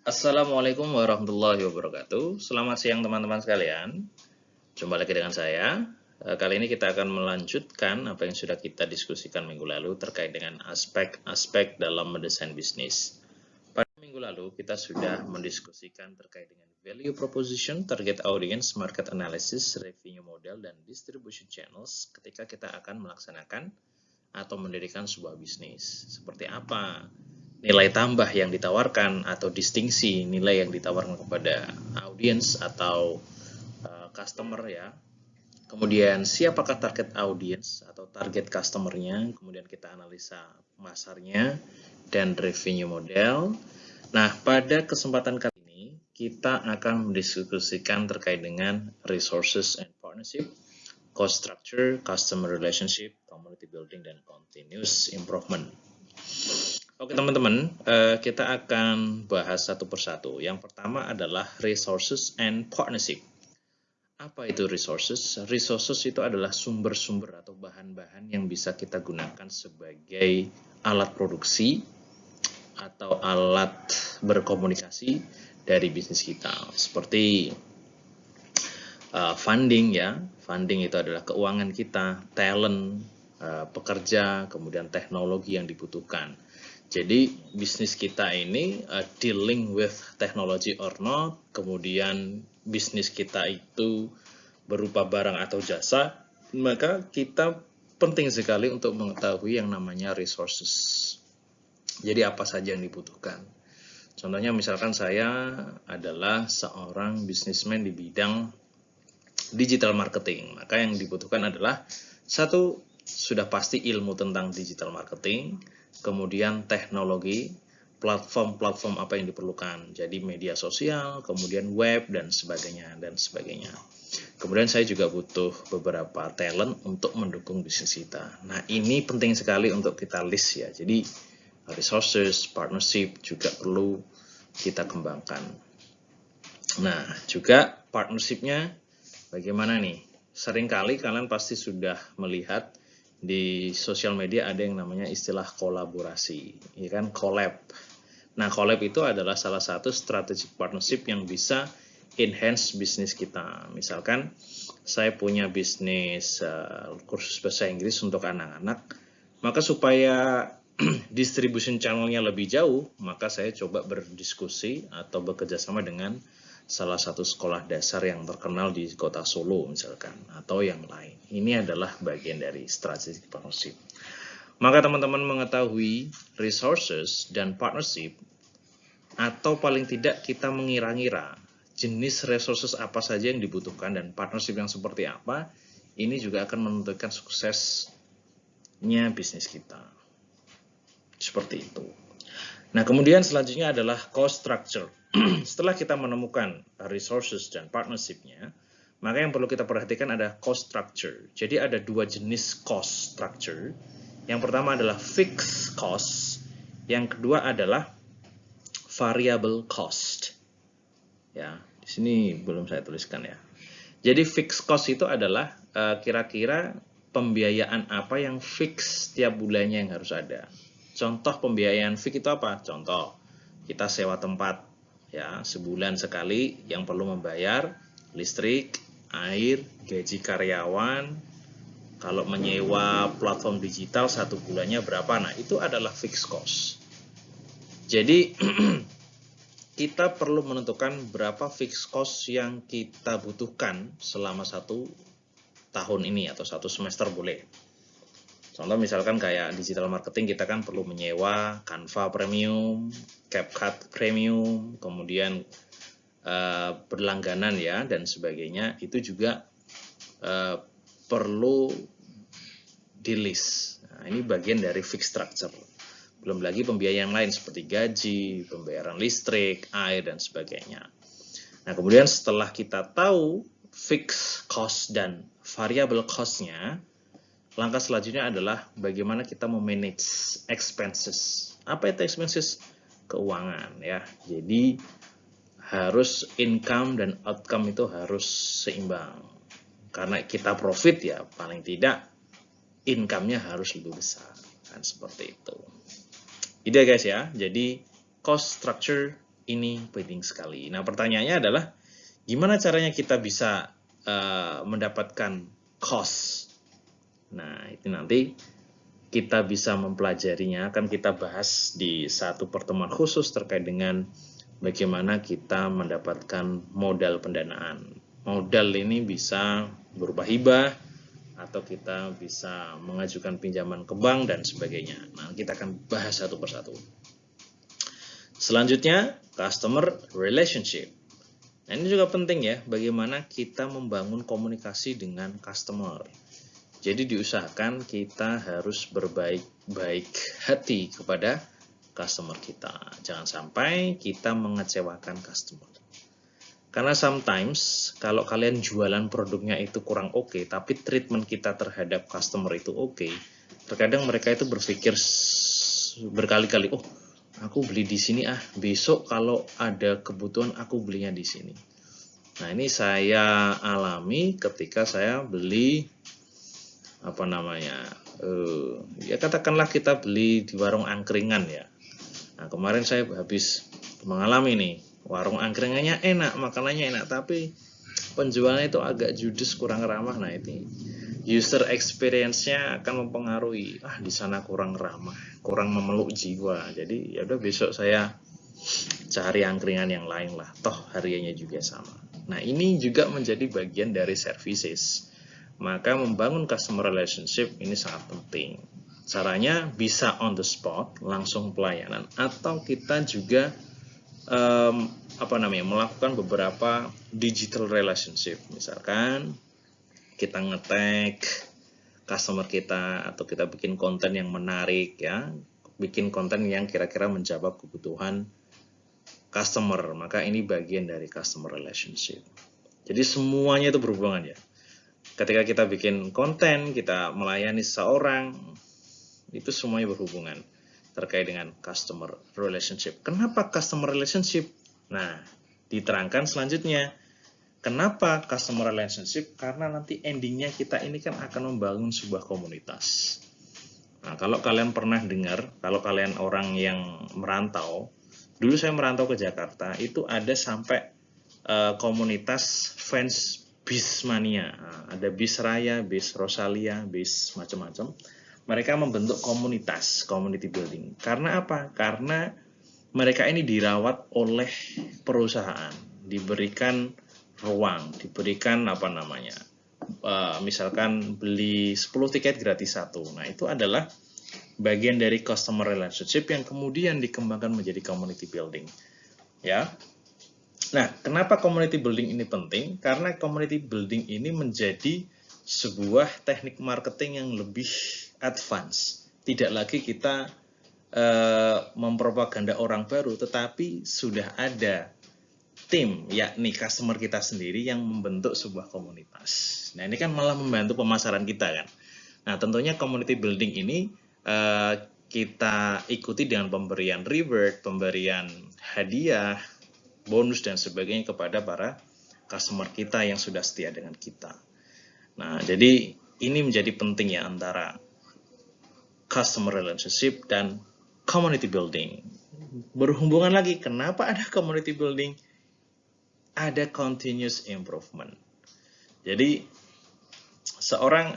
Assalamualaikum warahmatullahi wabarakatuh. Selamat siang teman-teman sekalian. Jumpa lagi dengan saya. Kali ini kita akan melanjutkan apa yang sudah kita diskusikan minggu lalu terkait dengan aspek-aspek dalam mendesain bisnis. Pada minggu lalu kita sudah mendiskusikan terkait dengan value proposition, target audience, market analysis, revenue model, dan distribution channels ketika kita akan melaksanakan atau mendirikan sebuah bisnis. Seperti apa nilai tambah yang ditawarkan atau distingsi nilai yang ditawarkan kepada audiens atau customer ya. Kemudian siapakah target audiens atau target customernya, kemudian kita analisa pasarnya dan revenue model. Nah, pada kesempatan kali ini kita akan mendiskusikan terkait dengan resources and partnership, cost structure, customer relationship, community building, dan continuous improvement. Oke teman-teman, kita akan bahas satu persatu. Yang pertama adalah resources and partnership. Apa itu resources? Resources itu adalah sumber-sumber atau bahan-bahan yang bisa kita gunakan sebagai alat produksi atau alat berkomunikasi dari bisnis kita. Seperti funding ya, funding itu adalah keuangan kita, talent, pekerja, kemudian teknologi yang dibutuhkan. Jadi bisnis kita ini dealing with technology or not, kemudian bisnis kita itu berupa barang atau jasa, maka kita penting sekali untuk mengetahui yang namanya resources. Jadi apa saja yang dibutuhkan. Contohnya misalkan saya adalah seorang businessman di bidang digital marketing, maka yang dibutuhkan adalah satu, sudah pasti ilmu tentang digital marketing, kemudian teknologi, platform-platform apa yang diperlukan, jadi media sosial, kemudian web, dan sebagainya, Kemudian saya juga butuh beberapa talent untuk mendukung bisnis kita. Nah, ini penting sekali untuk kita list ya, jadi resources, partnership juga perlu kita kembangkan. Nah, juga partnership-nya bagaimana nih? Seringkali kalian pasti sudah melihat di sosial media ada yang namanya istilah kolaborasi, ya kan, collab. Nah, collab itu adalah salah satu strategic partnership yang bisa enhance bisnis kita. Misalkan saya punya bisnis kursus bahasa Inggris untuk anak-anak, maka supaya distribution channelnya lebih jauh, maka saya coba berdiskusi atau bekerjasama dengan salah satu sekolah dasar yang terkenal di kota Solo misalkan, atau yang lain. Ini adalah bagian dari strategic partnership. Maka teman-teman mengetahui resources dan partnership, atau paling tidak kita mengira-ngira jenis resources apa saja yang dibutuhkan dan partnership yang seperti apa, ini juga akan menentukan suksesnya bisnis kita. Seperti itu. Nah, kemudian selanjutnya adalah cost structure. Setelah kita menemukan resources dan partnership-nya, maka yang perlu kita perhatikan ada cost structure. Jadi ada dua jenis cost structure. Yang pertama adalah fixed cost, yang kedua adalah variable cost. Ya, di sini belum saya tuliskan ya. Jadi fixed cost itu adalah kira-kira pembiayaan apa yang fix setiap bulannya yang harus ada. Contoh pembiayaan fix itu apa? Contoh, kita sewa tempat ya, sebulan sekali yang perlu membayar listrik, air, gaji karyawan. Kalau menyewa platform digital satu bulannya berapa? Nah, itu adalah fixed cost. Jadi kita perlu menentukan berapa fixed cost yang kita butuhkan selama 1 tahun ini atau 1 semester boleh. Contoh misalkan kayak digital marketing, kita kan perlu menyewa Canva Premium, CapCut Premium, kemudian berlangganan ya dan sebagainya. Itu juga perlu di list. Nah, ini bagian dari fixed structure. Belum lagi pembiayaan lain seperti gaji, pembayaran listrik, air, dan sebagainya. Nah, kemudian setelah kita tahu fixed cost dan variable cost-nya, langkah selanjutnya adalah bagaimana kita memanage expenses. Apa itu expenses? Keuangan ya. Jadi harus income dan outcome itu harus seimbang. Karena kita profit ya, paling tidak income-nya harus lebih besar. Kan seperti itu. Ide guys ya. Jadi cost structure, ini penting sekali. Nah, pertanyaannya adalah gimana caranya kita bisa mendapatkan cost. Nah, itu nanti kita bisa mempelajarinya, akan kita bahas di satu pertemuan khusus terkait dengan bagaimana kita mendapatkan modal pendanaan. Modal ini bisa berupa hibah, atau kita bisa mengajukan pinjaman ke bank dan sebagainya. Nah, kita akan bahas satu persatu. Selanjutnya, customer relationship. Nah, ini juga penting ya, bagaimana kita membangun komunikasi dengan customer. Jadi diusahakan kita harus berbaik hati kepada customer kita. Jangan sampai kita mengecewakan customer. Karena sometimes kalau kalian jualan produknya itu kurang oke, tapi treatment kita terhadap customer itu oke, terkadang mereka itu berpikir berkali-kali, oh aku beli di sini besok kalau ada kebutuhan aku belinya di sini. Nah, ini saya alami ketika saya beli ya katakanlah kita beli di warung angkringan ya. Nah, kemarin saya habis mengalami nih, warung angkringannya enak, makanannya enak, tapi penjualnya itu agak judes, kurang ramah. Nah, itu user experience-nya akan mempengaruhi, di sana kurang ramah, kurang memeluk jiwa. Jadi ya udah, besok saya cari angkringan yang lain lah, toh harganya juga sama. Nah, ini juga menjadi bagian dari services. Maka membangun customer relationship ini sangat penting. Caranya bisa on the spot, langsung pelayanan, atau kita juga melakukan beberapa digital relationship. Misalkan kita nge-tag customer kita, atau kita bikin konten yang menarik ya, bikin konten yang kira-kira menjawab kebutuhan customer. Maka ini bagian dari customer relationship. Jadi semuanya itu berhubungan ya. Ketika kita bikin konten, kita melayani seseorang, itu semuanya berhubungan terkait dengan customer relationship. Kenapa customer relationship? Nah, diterangkan selanjutnya. Kenapa customer relationship? Karena nanti endingnya kita ini kan akan membangun sebuah komunitas. Nah, kalau kalian pernah dengar, kalau kalian orang yang merantau, dulu saya merantau ke Jakarta, itu ada sampai komunitas fans bis mania. Nah, ada bis Raya, bis Rosalia, bis macam-macam. Mereka membentuk komunitas, community building. Karena apa? Karena mereka ini dirawat oleh perusahaan, diberikan ruang, diberikan misalkan beli 10 tiket gratis 1. Nah, itu adalah bagian dari customer relationship yang kemudian dikembangkan menjadi community building. Ya. Nah, kenapa community building ini penting? Karena community building ini menjadi sebuah teknik marketing yang lebih advance. Tidak lagi kita mempropaganda orang baru, tetapi sudah ada tim, yakni customer kita sendiri yang membentuk sebuah komunitas. Nah, ini kan malah membantu pemasaran kita kan. Nah, tentunya community building ini kita ikuti dengan pemberian reward, pemberian hadiah, bonus dan sebagainya kepada para customer kita yang sudah setia dengan kita. Nah, jadi ini menjadi penting ya antara customer relationship dan community building. Berhubungan lagi, kenapa ada community building? Ada continuous improvement. Jadi seorang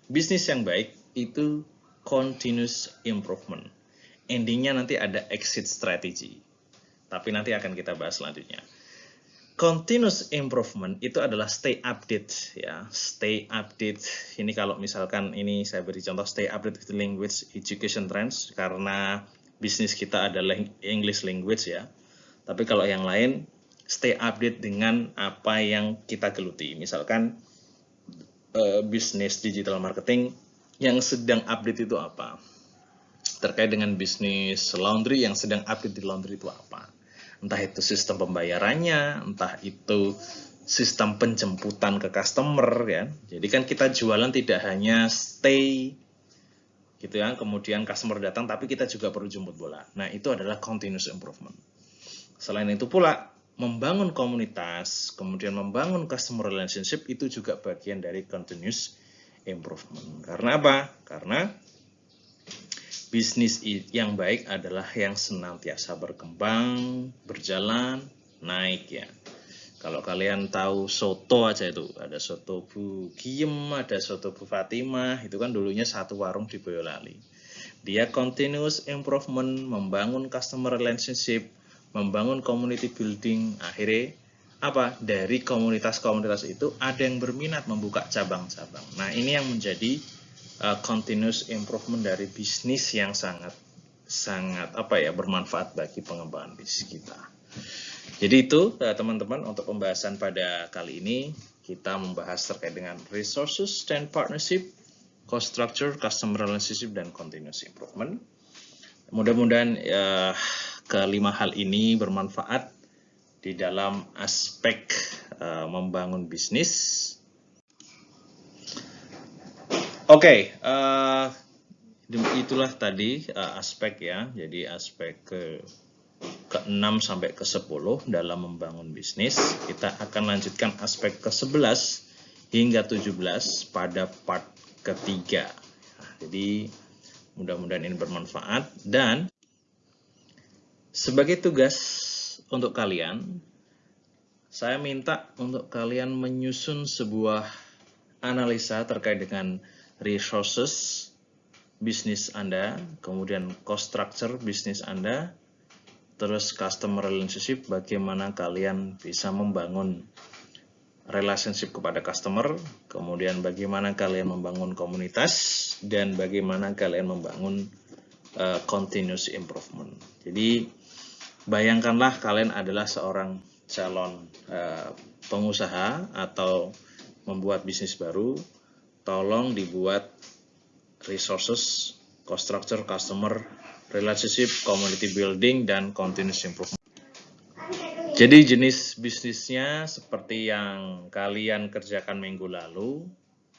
bisnis yang baik itu continuous improvement. Endingnya nanti ada exit strategy. Tapi nanti akan kita bahas selanjutnya. Continuous improvement itu adalah stay update ya. Stay update. Ini kalau misalkan ini saya beri contoh, stay update with language education trends, karena bisnis kita adalah English language ya. Tapi kalau yang lain, stay update dengan apa yang kita geluti. Misalkan bisnis digital marketing yang sedang update itu apa? Terkait dengan bisnis laundry yang sedang update di laundry itu apa? Entah itu sistem pembayarannya, entah itu sistem penjemputan ke customer ya. Jadi kan kita jualan tidak hanya stay gitu ya, kemudian customer datang, tapi kita juga perlu jemput bola. Nah, itu adalah continuous improvement. Selain itu pula, membangun komunitas, kemudian membangun customer relationship itu juga bagian dari continuous improvement. Karena apa? Karena Bisnis yang baik adalah yang senantiasa berkembang, berjalan, naik ya. Kalau kalian tahu soto aja itu, ada soto Bu Giem, ada soto Bu Fatimah, itu kan dulunya satu warung di Boyolali. Dia continuous improvement, membangun customer relationship, membangun community building, akhirnya apa? Dari komunitas-komunitas itu ada yang berminat membuka cabang-cabang. Nah, ini yang menjadi continuous improvement dari bisnis yang sangat bermanfaat bagi pengembangan bisnis kita. Jadi itu teman-teman untuk pembahasan pada kali ini kita membahas terkait dengan resources dan partnership, cost structure, customer relationship, dan continuous improvement. Mudah-mudahan kelima hal ini bermanfaat di dalam aspek membangun bisnis. Oke, itulah tadi aspek ya. Jadi aspek ke-6 sampai ke-10 dalam membangun bisnis. Kita akan lanjutkan aspek ke-11 hingga 17 pada part ketiga. Nah, jadi mudah-mudahan ini bermanfaat, dan sebagai tugas untuk kalian, saya minta untuk kalian menyusun sebuah analisa terkait dengan resources bisnis Anda, kemudian cost structure bisnis Anda, terus customer relationship, bagaimana kalian bisa membangun relationship kepada customer, kemudian bagaimana kalian membangun komunitas, dan bagaimana kalian membangun continuous improvement. Jadi bayangkanlah kalian adalah seorang calon pengusaha atau membuat bisnis baru, tolong dibuat resources, cost structure, customer relationship, community building, dan continuous improvement. Jadi jenis bisnisnya seperti yang kalian kerjakan minggu lalu.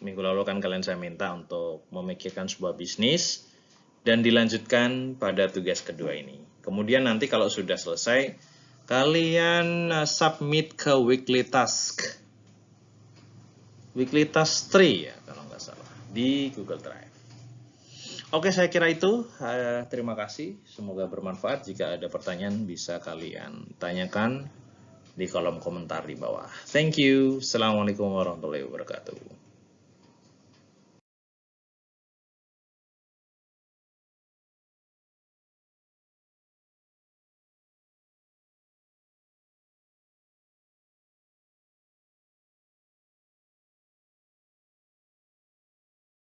Minggu lalu kan saya minta untuk memikirkan sebuah bisnis dan dilanjutkan pada tugas kedua ini. Kemudian nanti kalau sudah selesai, kalian submit ke weekly task. Weekly task 3 ya kalau nggak salah, di Google Drive. Oke, saya kira itu. Terima kasih. Semoga bermanfaat. Jika ada pertanyaan bisa kalian tanyakan di kolom komentar di bawah. Thank you. Assalamualaikum warahmatullahi wabarakatuh.